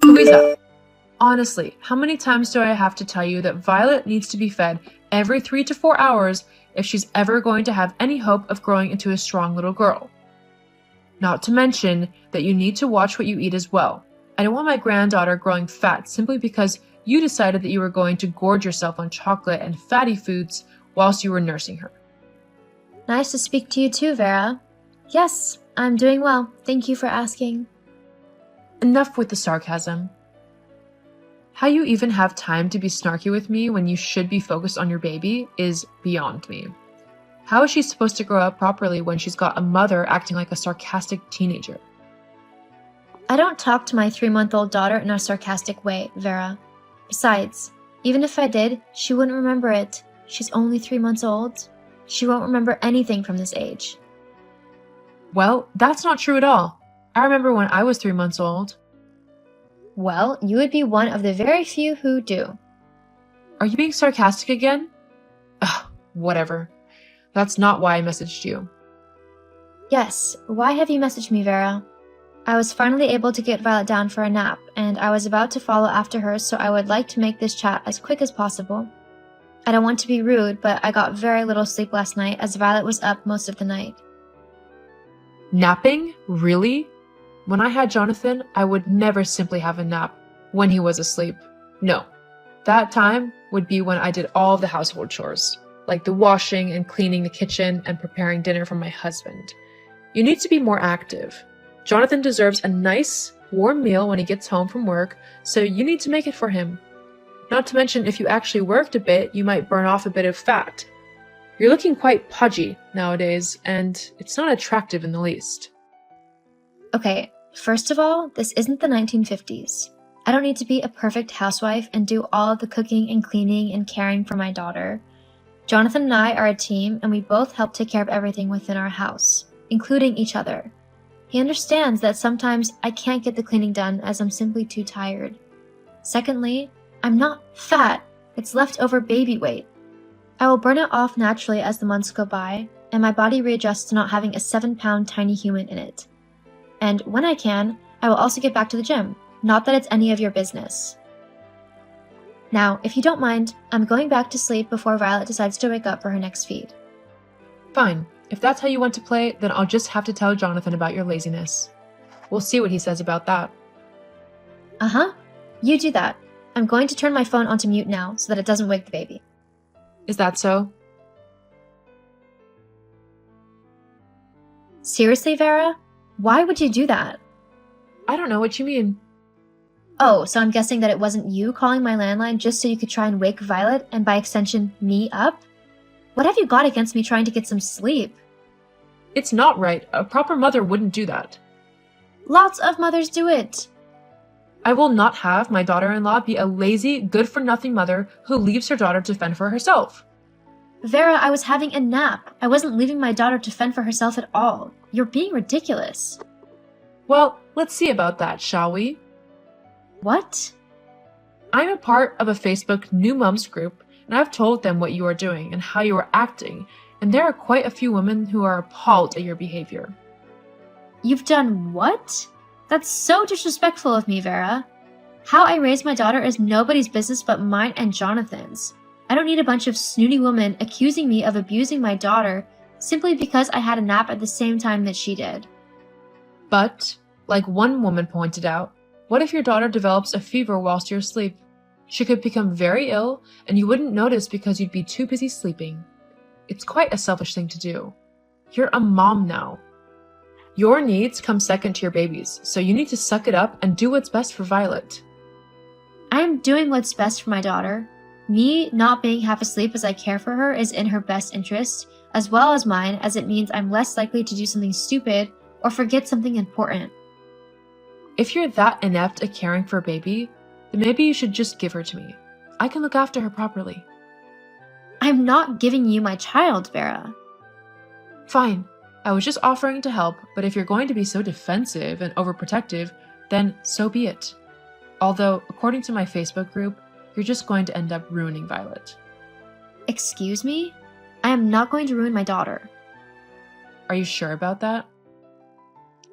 Louisa, honestly, how many times do I have to tell you that Violet needs to be fed every 3 to 4 hours if she's ever going to have any hope of growing into a strong little girl? Not to mention that you need to watch what you eat as well. I don't want my granddaughter growing fat simply because you decided that you were going to gorge yourself on chocolate and fatty foods whilst you were nursing her. Nice to speak to you too, Vera. Yes, I'm doing well. Thank you for asking. Enough with the sarcasm. How you even have time to be snarky with me when you should be focused on your baby is beyond me. How is she supposed to grow up properly when she's got a mother acting like a sarcastic teenager? I don't talk to my 3-month-old daughter in a sarcastic way, Vera. Besides, even if I did, she wouldn't remember it. She's only 3 months old. She won't remember anything from this age. Well, that's not true at all. I remember when I was 3 months old. Well, you would be one of the very few who do. Are you being sarcastic again? Ugh, whatever. That's not why I messaged you. Yes, why have you messaged me, Vera? I was finally able to get Violet down for a nap, and I was about to follow after her, so I would like to make this chat as quick as possible. I don't want to be rude, but I got very little sleep last night as Violet was up most of the night. Napping? Really? When I had Jonathan, I would never simply have a nap when he was asleep. No. That time would be when I did all the household chores, like the washing and cleaning the kitchen and preparing dinner for my husband. You need to be more active. Jonathan deserves a nice, warm meal when he gets home from work, so you need to make it for him. Not to mention, if you actually worked a bit, you might burn off a bit of fat. You're looking quite pudgy nowadays, and it's not attractive in the least. Okay, first of all, this isn't the 1950s. I don't need to be a perfect housewife and do all of the cooking and cleaning and caring for my daughter. Jonathan and I are a team, and we both help take care of everything within our house, including each other. He understands that sometimes I can't get the cleaning done as I'm simply too tired. Secondly, I'm not fat. It's leftover baby weight. I will burn it off naturally as the months go by, and my body readjusts to not having a 7-pound tiny human in it. And when I can, I will also get back to the gym. Not that it's any of your business. Now, if you don't mind, I'm going back to sleep before Violet decides to wake up for her next feed. Fine. If that's how you want to play, then I'll just have to tell Jonathan about your laziness. We'll see what he says about that. Uh-huh. You do that. I'm going to turn my phone onto mute now so that it doesn't wake the baby. Is that so? Seriously, Vera? Why would you do that? I don't know what you mean. Oh, so I'm guessing that it wasn't you calling my landline just so you could try and wake Violet and by extension, me up? What have you got against me trying to get some sleep? It's not right. A proper mother wouldn't do that. Lots of mothers do it. I will not have my daughter-in-law be a lazy, good-for-nothing mother who leaves her daughter to fend for herself. Vera, I was having a nap. I wasn't leaving my daughter to fend for herself at all. You're being ridiculous. Well, let's see about that, shall we? What? I'm a part of a Facebook New Mums group, and I've told them what you are doing and how you are acting, and there are quite a few women who are appalled at your behavior. You've done what? That's so disrespectful of me, Vera. How I raise my daughter is nobody's business but mine and Jonathan's. I don't need a bunch of snooty women accusing me of abusing my daughter simply because I had a nap at the same time that she did. But, like one woman pointed out, what if your daughter develops a fever whilst you're asleep? She could become very ill, and you wouldn't notice because you'd be too busy sleeping. It's quite a selfish thing to do. You're a mom now. Your needs come second to your baby's, so you need to suck it up and do what's best for Violet. I'm doing what's best for my daughter. Me not being half asleep as I care for her is in her best interest, as well as mine, as it means I'm less likely to do something stupid or forget something important. If you're that inept at caring for a baby, then maybe you should just give her to me. I can look after her properly. I'm not giving you my child, Vera. Fine. I was just offering to help, but if you're going to be so defensive and overprotective, then so be it. Although, according to my Facebook group, you're just going to end up ruining Violet. Excuse me? I am not going to ruin my daughter. Are you sure about that?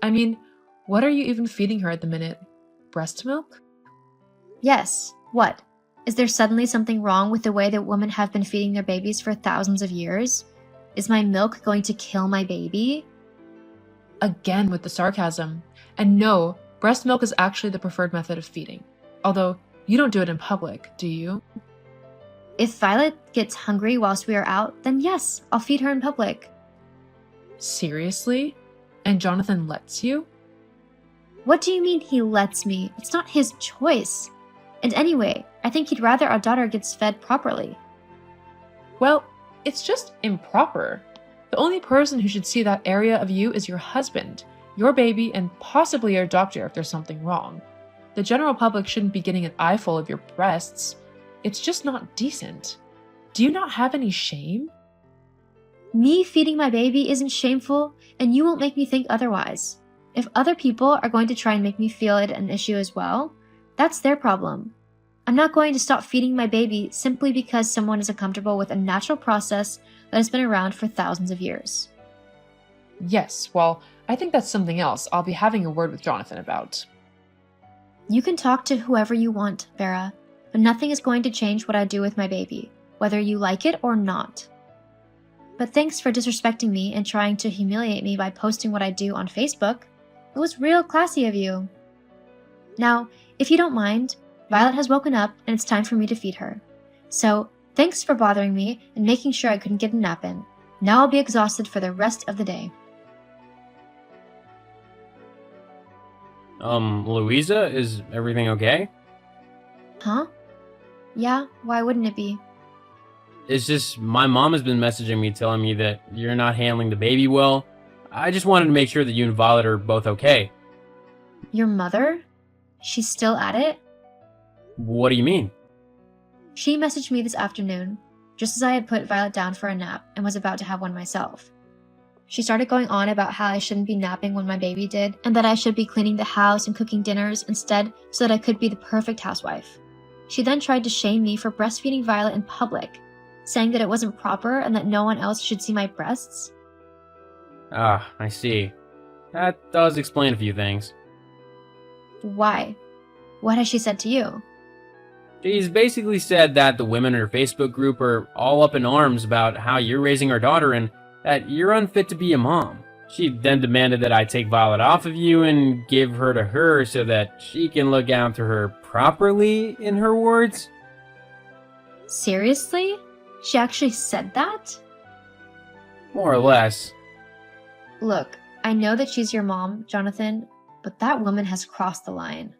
I mean, what are you even feeding her at the minute? Breast milk? Yes. What? Is there suddenly something wrong with the way that women have been feeding their babies for thousands of years? Is my milk going to kill my baby? Again with the sarcasm. And no, breast milk is actually the preferred method of feeding. Although, you don't do it in public, do you? If Violet gets hungry whilst we are out, then yes, I'll feed her in public. Seriously? And Jonathan lets you? What do you mean he lets me? It's not his choice. And anyway, I think he'd rather our daughter gets fed properly. Well, it's just improper. The only person who should see that area of you is your husband, your baby, and possibly your doctor if there's something wrong. The general public shouldn't be getting an eyeful of your breasts. It's just not decent. Do you not have any shame? Me feeding my baby isn't shameful, and you won't make me think otherwise. If other people are going to try and make me feel it an issue as well, that's their problem. I'm not going to stop feeding my baby simply because someone isn't comfortable with a natural process that has been around for thousands of years. Yes, well, I think that's something else I'll be having a word with Jonathan about. You can talk to whoever you want, Vera, but nothing is going to change what I do with my baby, whether you like it or not. But thanks for disrespecting me and trying to humiliate me by posting what I do on Facebook. It was real classy of you. Now, if you don't mind, Violet has woken up and it's time for me to feed her. So, thanks for bothering me and making sure I couldn't get a nap in. Now I'll be exhausted for the rest of the day. Louisa, is everything okay? Huh? Yeah, why wouldn't it be? It's just my mom has been messaging me telling me that you're not handling the baby well. I just wanted to make sure that you and Violet are both okay. Your mother? She's still at it? What do you mean? She messaged me this afternoon, just as I had put Violet down for a nap and was about to have one myself. She started going on about how I shouldn't be napping when my baby did, and that I should be cleaning the house and cooking dinners instead so that I could be the perfect housewife. She then tried to shame me for breastfeeding Violet in public, saying that it wasn't proper and that no one else should see my breasts. Ah, I see. That does explain a few things. Why? What has she said to you? She's basically said that the women in her Facebook group are all up in arms about how you're raising our daughter and that you're unfit to be a mom. She then demanded that I take Violet off of you and give her to her so that she can look after her properly, in her words. Seriously? She actually said that? More or less. Look, I know that she's your mom, Jonathan, but that woman has crossed the line.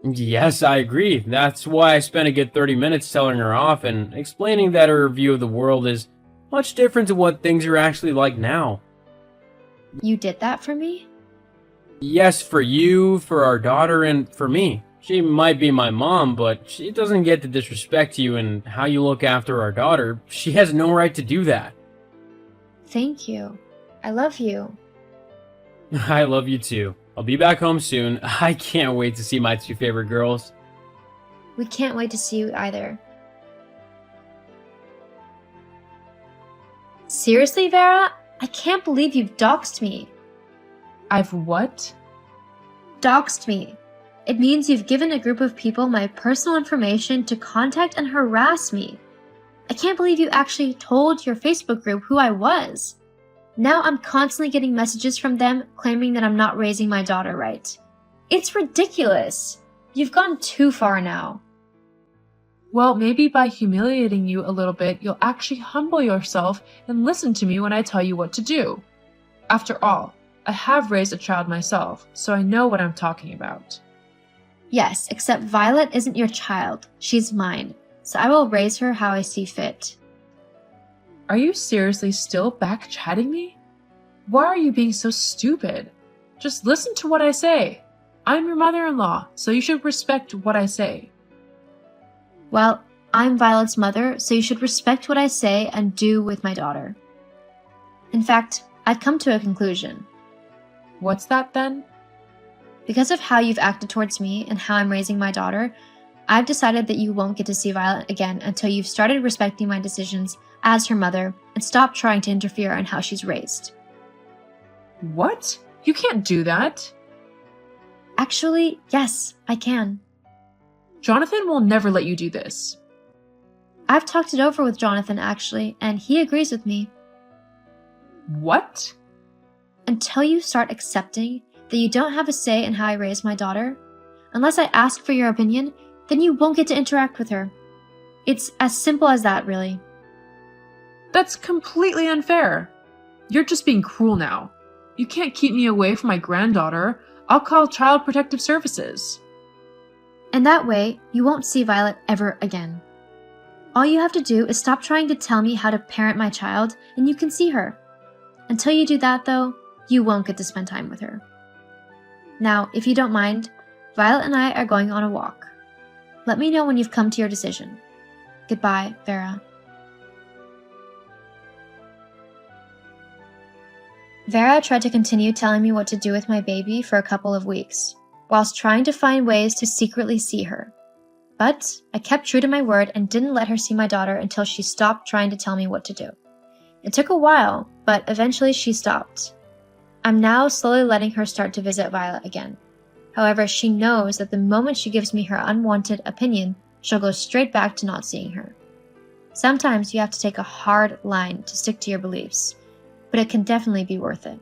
Yes, I agree. That's why I spent a good 30 minutes telling her off and explaining that her view of the world is much different to what things are actually like now. You did that for me? Yes, for you, for our daughter, and for me. She might be my mom, but she doesn't get to disrespect you and how you look after our daughter. She has no right to do that. Thank you. I love you. I love you too. I'll be back home soon. I can't wait to see my two favorite girls. We can't wait to see you either. Seriously, Vera? I can't believe you've doxed me. I've what? Doxed me. It means you've given a group of people my personal information to contact and harass me. I can't believe you actually told your Facebook group who I was. Now I'm constantly getting messages from them claiming that I'm not raising my daughter right. It's ridiculous. You've gone too far now. Well, maybe by humiliating you a little bit, you'll actually humble yourself and listen to me when I tell you what to do. After all, I have raised a child myself, so I know what I'm talking about. Yes, except Violet isn't your child. She's mine. So I will raise her how I see fit. Are you seriously still back-chatting me? Why are you being so stupid? Just listen to what I say. I'm your mother-in-law, so you should respect what I say. Well, I'm Violet's mother, so you should respect what I say and do with my daughter. In fact, I've come to a conclusion. What's that then? Because of how you've acted towards me and how I'm raising my daughter, I've decided that you won't get to see Violet again until you've started respecting my decisions as her mother and stopped trying to interfere in how she's raised. What? You can't do that. Actually, yes, I can. Jonathan will never let you do this. I've talked it over with Jonathan, actually, and he agrees with me. What? Until you start accepting that you don't have a say in how I raise my daughter, unless I ask for your opinion, then you won't get to interact with her. It's as simple as that, really. That's completely unfair. You're just being cruel now. You can't keep me away from my granddaughter. I'll call Child Protective Services. And that way, you won't see Violet ever again. All you have to do is stop trying to tell me how to parent my child, and you can see her. Until you do that, though, you won't get to spend time with her. Now, if you don't mind, Violet and I are going on a walk. Let me know when you've come to your decision. Goodbye, Vera. Vera tried to continue telling me what to do with my baby for a couple of weeks, whilst trying to find ways to secretly see her. But I kept true to my word and didn't let her see my daughter until she stopped trying to tell me what to do. It took a while, but eventually she stopped. I'm now slowly letting her start to visit Violet again. However, she knows that the moment she gives me her unwanted opinion, she'll go straight back to not seeing her. Sometimes you have to take a hard line to stick to your beliefs, but it can definitely be worth it.